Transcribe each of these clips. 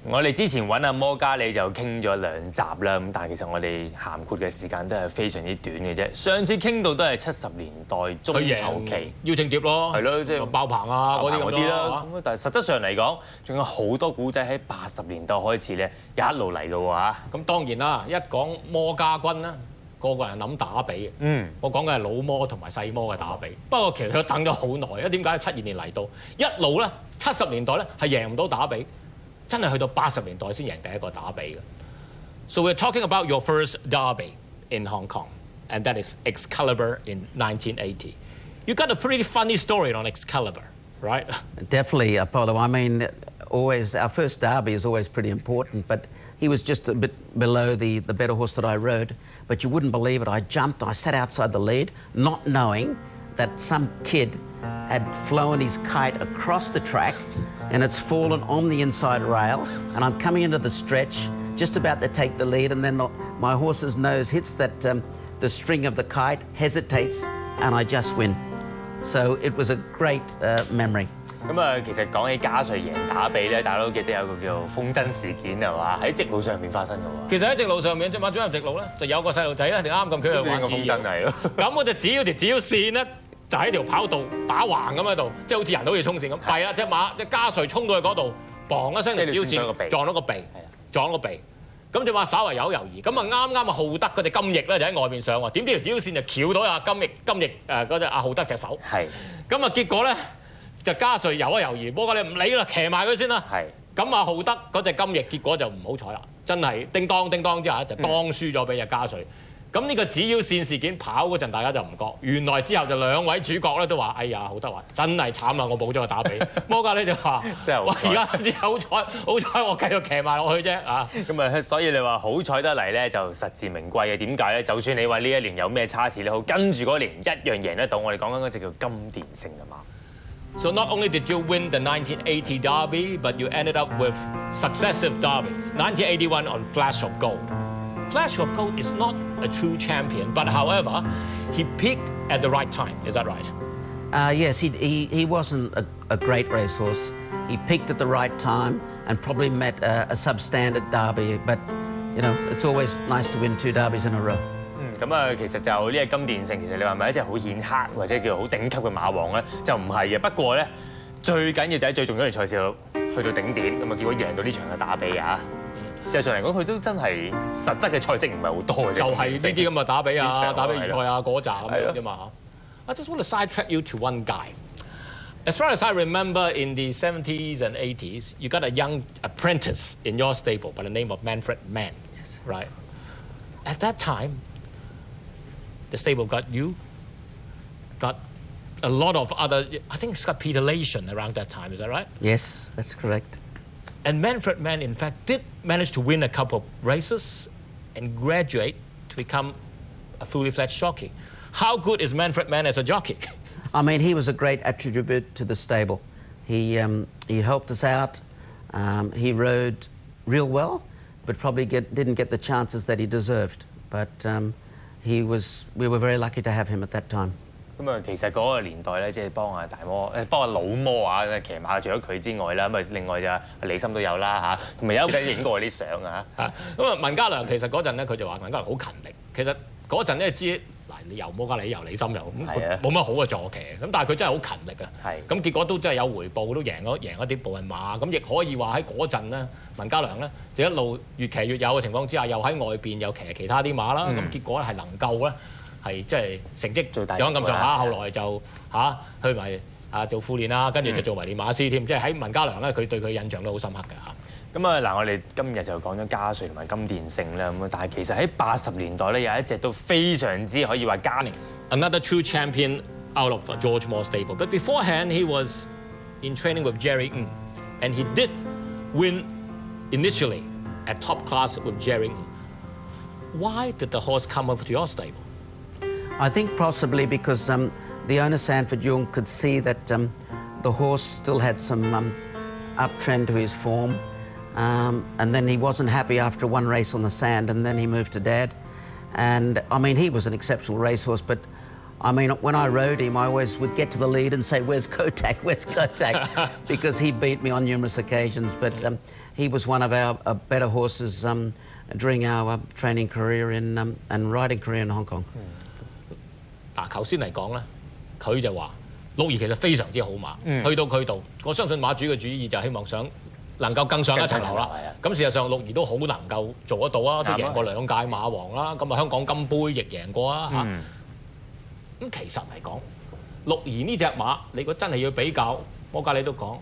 我哋之前揾阿摩加里就傾咗2集啦，咁但係其實我哋涵括嘅時間都係非常之短嘅啫。上次傾到都係70年代中後期，邀請碟咯，係咯，即係爆棚啊嗰啲啦。咁但係實質上嚟講，仲有好多古仔喺80年代開始咧，一路嚟到喎。咁當然啦，一講摩家軍啦，個人諗打比嘅。我講嘅係老摩同埋細摩嘅打比。不過其實佢等咗好耐，因為點解72年嚟到一路咧70年代咧係贏唔到打比。真係去到80年代先贏第一個打比嘅。So we're talking about your first derby in Hong Kong, and that is Excalibur in 1980. You got a pretty funny story on Excalibur, right? Definitely, Apollo. I mean, always our first derby is always pretty important, but he was just a bit below the better horse that I rode. But you wouldn't believe it. I jumped. I sat outside the lead, not knowing that some kid had flown his kite across the track and it's fallen on the inside rail, and I'm coming into the stretch, just about to take the lead, and then my horse's nose hits the string of the kite, hesitates, and I just win. So it was a great memory. 咁啊，其實講起加瑞贏打比咧，大家都記得有個叫風箏事件係嘛？喺直路上面發生嘅喎。其實喺直路上面，隻馬轉入直路咧，就有個細路仔咧，就啱咁佢去玩風箏係咯。咁我就指咗條指標線咧。就喺條跑道打橫咁喺度，即係好似人好似衝線咁。係啊，隻加瑞衝到去嗰度，砰一聲條標線撞到個鼻，撞到個鼻。咁隻馬稍為有猶豫，咁啊啱浩德嗰隻金翼咧就喺外邊上喎。點知條標線就翹到阿金翼嗰隻阿浩德隻手。係。咁啊結果咧就加瑞猶一猶豫，摩加里唔理啦，騎埋佢先啦。係。咁啊浩德嗰隻金翼結果就唔好彩啦，真係叮當叮當之下就當輸咗俾隻加瑞。咁呢個指腰線事件跑嗰陣，大家就唔覺，原來之後就2位主角咧都話：哎呀，浩德話真係慘啦，我冇咗個打比。摩加里就話：真係好彩，而家唔知好彩，我繼續騎埋落去啫啊！咁啊，所以你話好彩得嚟咧，就實至名歸嘅。點解咧？就算你話呢一年有咩差池咧，好跟住嗰年一樣贏得到。我哋講緊嗰隻叫金殿勝啊嘛。So not only did you win the 1980 Derby, but you ended up with successive derbies. 1981 on Flash of Gold. Flash of Gold is not a true champion, but however, he peaked at the right time. Is that right? Yes, he wasn't a great racehorse. He peaked at the right time and probably met a substandard derby. But you know, it's always nice to win 2 derbies in a row. 咁啊，其實就呢個金殿勝，其實你話係咪一隻好顯赫或者叫好頂級嘅馬王咧？就唔係嘅。不過咧，最緊要就喺最重要嘅賽事度去到頂點，咁啊結果贏到呢場嘅打比啊！事實上嚟講，佢都真係實質嘅賽績唔係好多嘅啫。就係呢啲咁嘅打比啊、打比預賽啊嗰扎咁樣啫嘛。I just want to sidetrack you to one guy. As far as I remember, in the 70s and 80s, you got a young apprentice in your stable by the name of Manfred Mann. Yes. Right. At that time, the stable got you, got a lot of other. I think it's got Peter Lation around that time. Is that right? Yes, that's correct. And Manfred Mann, in fact, did manage to win a couple of races and graduate to become a fully fledged jockey. How good is Manfred Mann as a jockey? I mean, he was a great attribute to the stable. He helped us out. He rode real well, but probably didn't get the chances that he deserved. But we were very lucky to have him at that time. 咁啊，其實嗰個年代咧，即係幫阿老摩啊騎馬，除咗佢之外啦，咁啊另外就李森都有啦嚇，同埋有緊影過啲相啊。咁啊，文家良其實嗰陣咧，佢就話文家良好勤力。其實嗰陣咧知嗱，你由摩加里又李森又咁，冇乜好嘅坐騎。咁但係佢真係好勤力啊。咁結果都真係有回報，都贏一啲部分馬。咁亦可以話喺嗰陣咧，文家良咧就一路越騎越有嘅情況之下，又喺外邊又騎其他啲馬啦。咁結果係能夠咧。係即係成績有咁上下，後來就去埋做副練啦，跟住就做埋練馬師添。即係喺文家良咧，佢對佢印象都好深刻嘅嚇。咁啊嗱，我哋今日就講咗加瑞同埋金殿勝啦。咁但係其實喺80年代咧，有一隻都非常之可以話加年。Another true champion out of G.W.Moore stable, but beforehand he was in training with Jerry Ng, and he did win initially at top class with Jerry Ng. Why did the horse come over to your stable? I think possibly because the owner Sanford Young could see that the horse still had some uptrend to his form, and then he wasn't happy after one race on the sand, and then he moved to Dad. And I mean, he was an exceptional racehorse, but I mean, when I rode him, I always would get to the lead and say, "Where's Kotak? Where's Kotak?" because he beat me on numerous occasions. But he was one of our better horses during our training career and riding career in Hong Kong. 嗱，頭先嚟講咧，佢就話鹿兒其實非常之好馬，去到佢度，我相信馬主嘅主意就希望想能夠更上一層樓啦。咁事實上鹿兒都好能夠做得到啊，都贏過2屆馬王啦，咁啊香港金杯亦贏過啊嚇。咁其實嚟講，鹿兒呢隻馬，你如果真係要比較，摩加利都講，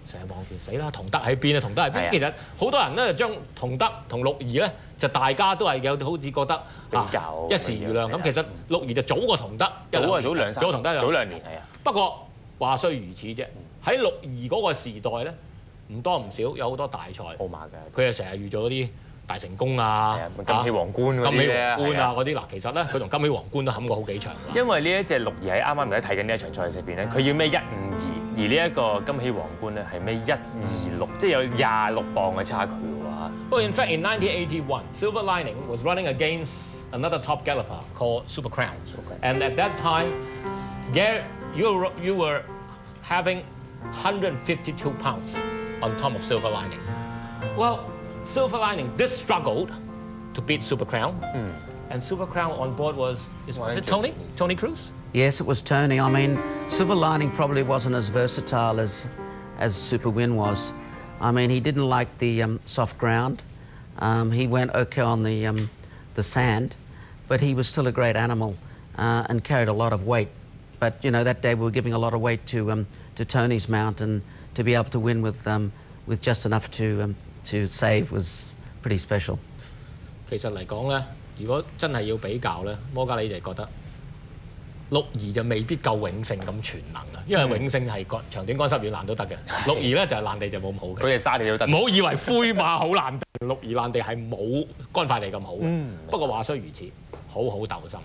成日望住死啦，同德喺邊啊？同德喺邊？其實好多人咧將同德同鹿兒咧，就大家都係有好似覺得比較一時瑜亮咁。其實鹿兒就早過同德，早同德早2年係啊。不過話雖如此啫，喺鹿兒嗰個時代咧，唔多唔少有好多大賽，好馬嘅，佢係成日遇咗啲大成功啊，金禧皇冠嗰啲咧，金禧皇冠啊嗰啲嗱，其實咧佢同金禧皇冠都冚過好幾場。因為呢一隻鹿兒喺啱啱而家睇緊呢一場賽事入邊咧，佢要孭152，而呢一個金禧皇冠咧係孭126，即係有26磅嘅差距喎。Well, in fact, in 1981, Silver Lining was running against another top galloper called Super Crown, and at that time, you were having 152 pounds on top of Silver Lining. Well, Silver Lining did struggle to beat Super Crown, and Super Crown on board was it Tony? Tony Cruz? Yes, it was Tony. I mean, Silver Lining probably wasn't as versatile as Super Win was. I mean, he didn't like the soft ground. He went okay on the sand, but he was still a great animal and carried a lot of weight. But you know, that day we were giving a lot of weight to Tony's mount, and to be able to win with just enough to save was pretty special. 其實嚟講咧，如果真係要比較咧，摩加利就覺得鹿兒就未必夠永勝咁全能啊，因為永勝係長短乾濕軟爛都得嘅，鹿兒咧就係爛地就冇咁好嘅。佢哋沙地都得。唔好以為灰馬好爛地，鹿兒爛地係冇乾塊地咁好嘅。不過話雖如此，好好鬥心，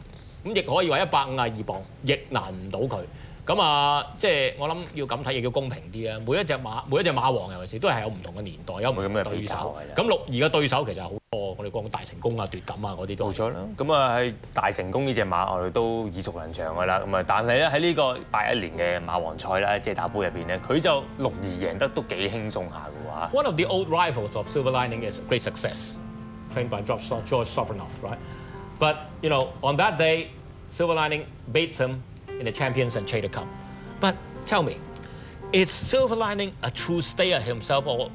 咁亦可以話152磅亦難唔到佢。咁啊，即係我諗要咁睇，亦要公平啲啊！每一隻馬王尤其是都係有唔同嘅年代，有唔同嘅對手。咁鹿兒嘅對手其實好多，我哋講大成功啊、奪錦啊嗰啲都冇錯啦。咁啊，喺大成功呢隻馬，我哋都耳熟能詳㗎啦。咁啊，但係咧喺呢個81年嘅馬王賽啦，即係打杯入邊咧，佢就鹿兒贏得都幾輕鬆下嘅喎。One of the old rivals of Silver Lining is great success, trained by George Sofronoff, right? But you know, on that day, Silver Lining beats him in the Champions and Chater Cup. But tell me, is Silver Lining a true stayer himself, or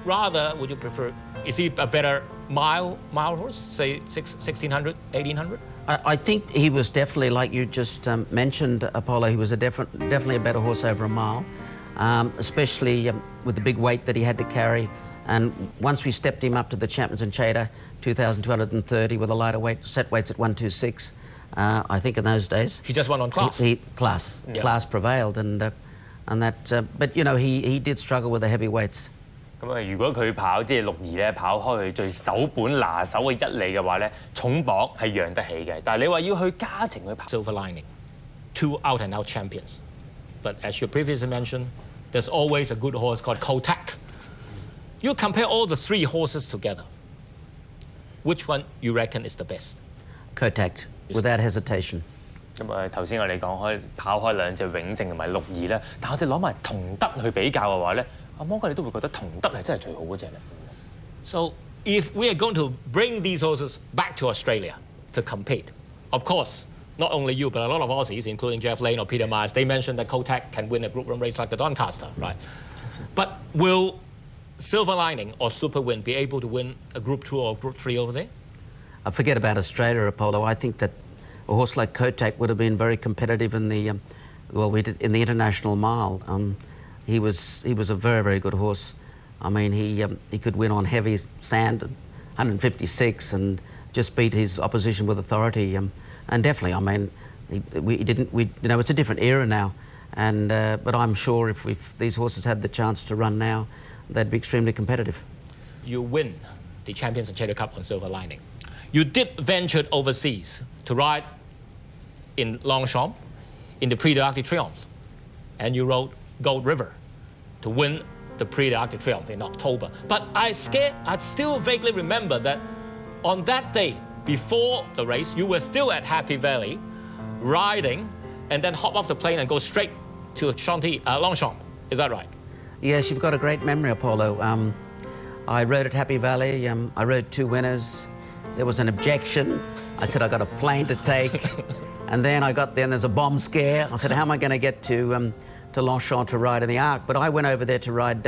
rather would you prefer, is he a better mile horse, say 1600, 1800? I think he was definitely, like you just mentioned, Apollo, he was definitely a better horse over a mile, especially with the big weight that he had to carry. And once we stepped him up to the Champions and Chater, 2,230 with a lighter weight, set weights at 126. I think in those days he just won on class. Class prevailed, and that. But you know, he did struggle with the heavy weights. 咁啊，如果佢跑即係鹿兒咧，跑開佢最手本拿手嘅1里嘅話咧，重磅係讓得起嘅。但係你話要去加程去跑 Silver Lining, 2 out-and-out champions. But as you previously mentioned, there's always a good horse called Kotak. You compare all the 3 horses together. Which one you reckon is the best? Kotak, without hesitation. 咁啊，頭先我哋講跑開2隻永勝同埋鹿兒咧，但係我哋攞埋同德去比較嘅話咧，阿摩哥你都會覺得同德係真係最好嗰隻咧。So if we are going to bring these horses back to Australia to compete, of course, not only you but a lot of Aussies, including Jeff Lane or Peter Myers, they mentioned that Kotak can win a Group 1 race like the Doncaster, right? But will Silver Lining or Super Win be able to win a Group 2 or Group 3 over there? Forget about Australia, Apollo. I think that a horse like Kotak would have been very competitive in the in the international mile. He was a very, very good horse. I mean, he could win on heavy sand, 156, and just beat his opposition with authority. And definitely, I mean, it's a different era now. And but I'm sure if these horses had the chance to run now, they'd be extremely competitive. You win the Champions and Chater Cup on Silver Lining. You did venture overseas to ride in Longchamp in the Prix d'Arc de Triomphe, and you rode Gold River to win the Prix d'Arc de Triomphe in October. But I still vaguely remember that on that day, before the race, you were still at Happy Valley riding, and then hop off the plane and go straight to Longchamp. Is that right? Yes, you've got a great memory, Apollo. I rode at Happy Valley. I rode 2 winners. There was an objection. I said I got a plane to take. And then I got there and there's a bomb scare. I said, how am I going to get to Longchamp to ride in the Arc? But I went over there to ride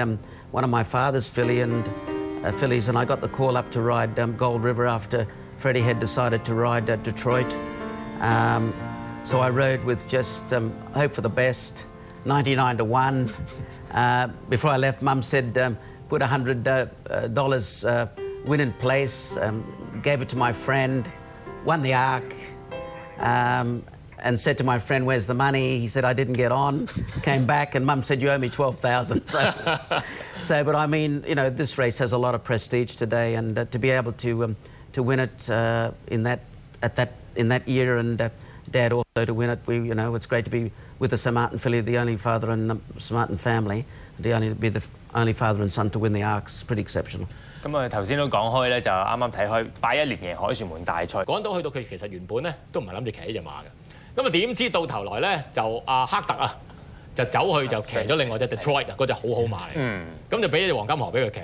one of my father's fillies, and I got the call up to ride Gold River after Freddie had decided to ride Detroit. So I rode with just hope for the best, 99-1. Before I left, Mum said, put $100 win in place, gave it to my friend, won the Arc, and said to my friend, where's the money? He said, I didn't get on. Came back and Mum said, you owe me $12,000. But I mean, you know, this race has a lot of prestige today, and to be able to win it in that year, and Dad also to win it, it's great to be with the Sir Martin filly, the only father in the Sir Martin family, be the only father and son to win the Arcs. It's pretty exceptional. 咁啊頭先都講開咧，就啱啱睇開81年贏凱旋門大賽。講到去到佢其實原本咧都唔係諗住騎呢隻馬嘅，咁啊點知到頭來咧就阿克特啊就走去就騎咗另外隻 Detroit 啊，嗰隻好好馬嚟，咁就俾隻黃金河俾佢騎。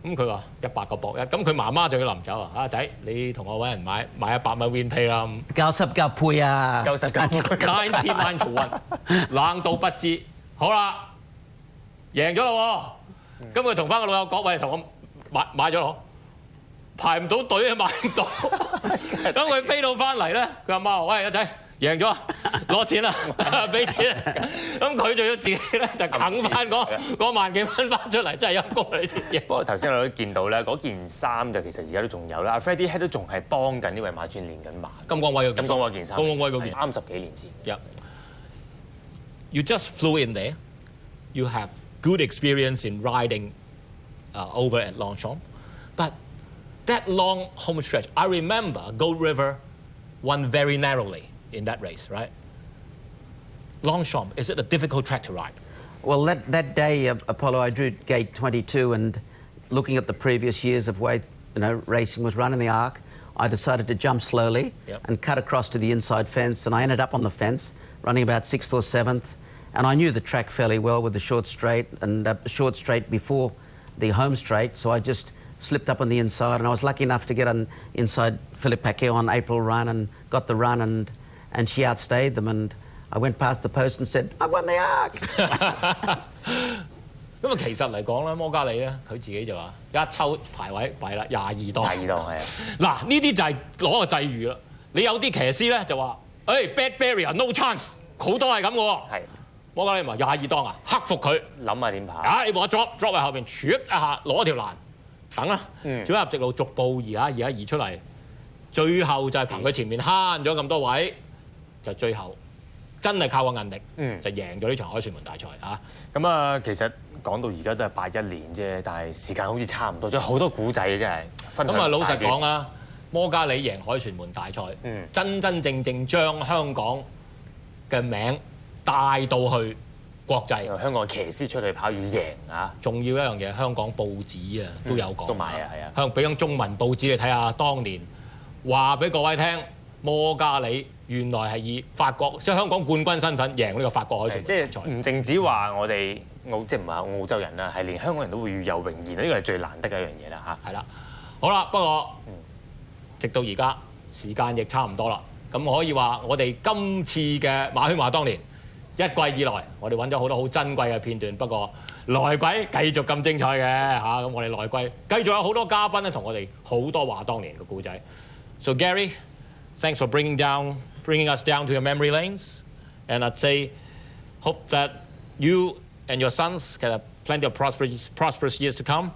咁佢話100個博一，咁佢媽媽就要臨走啊！阿仔，你同我揾人買100蚊 win pay 啦。90倍啊！99 to 1，冷到不知。好啦，贏咗咯喎！咁佢同翻個老友講：喂，同我買咗咯，排唔到隊啊，買唔到。咁佢飛到翻嚟咧，佢阿媽話：喂，阿仔。贏咗，攞錢啦，俾錢。咁佢仲要自己咧就啃翻嗰萬幾蚊翻出嚟，真係陰功你啲嘢。不過頭先我都見到咧，嗰件衫就其實而家都仲有啦。阿 Freddie Head 都仲係幫緊呢位馬主練緊馬。金剛威嗰件衫，金剛威嗰件30幾年前。Yeah. You just flew in there. You have good experience in riding over at Longchamp, but that long home stretch, I remember Gold River won very narrowly in that race, right? Longchamp, is it a difficult track to ride? Well, that day, Apollo, I drew gate 22, and looking at the previous years of way, racing was run in the Arc, I decided to jump slowly and cut across to the inside fence, and I ended up on the fence, running about 6th or 7th, and I knew the track fairly well with the short straight and the short straight before the home straight, so I just slipped up on the inside, and I was lucky enough to get on inside Philippe Paquet on April run and got the run, and she outstayed them, and I went past the post and said, I won the Arc. 咁啊，其實嚟講咧，摩加利咧，佢自己就話一抽排位弊啦，22檔。22檔係啊。嗱，呢啲就係攞個際遇啦。你有啲騎師咧就話，bad barrier no chance， 好多係咁嘅喎。係。摩加利話22檔啊，克服佢，諗下點跑。你幫我 drop 喺後邊，啜一下攞條欄，等啦，左入直路逐步移出嚟，最後就係憑佢前面慳咗咁多位。就最後真係靠個韌力，就贏咗呢場凱旋門大賽嚇。咁啊，其實講到而家都係81年啫，但係時間好似差唔多，仲有好多古仔嘅真係。咁啊，老實講啊，摩加利贏凱旋門大賽，真真正正將香港嘅名帶到去國際。香港騎師出去跑要贏啊！仲要一樣嘢，香港報紙啊都有講，都買啊，係啊，俾張中文報紙你睇下，當年話俾各位聽，摩加利。原來係以法國即係香港冠軍身份贏呢個法國凱旋門大賽，即係唔淨止話我哋即係唔係澳洲人啦，係連香港人都會有榮焉，呢個係最難得嘅一樣嘢啦嚇。係啦，好啦，不過直到而家時間亦差唔多啦，咁可以話我哋今次嘅馬圈話當年1季以來，我哋揾咗好多好珍貴嘅片段，不過來季繼續咁精彩嘅嚇，咁我哋來季繼續有好多嘉賓咧，同我哋好多話當年嘅故仔。So Gary, thanks for bringing us down to your memory lanes, and I'd say, hope that you and your sons can have plenty of prosperous years to come,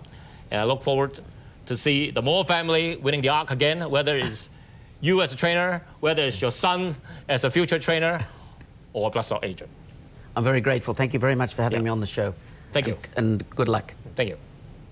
and I look forward to see the Moore family winning the Arc again, whether it's you as a trainer, whether it's your son as a future trainer, or a bloodstock agent. I'm very grateful. Thank you very much for having me on the show. Thank you. And good luck. Thank you.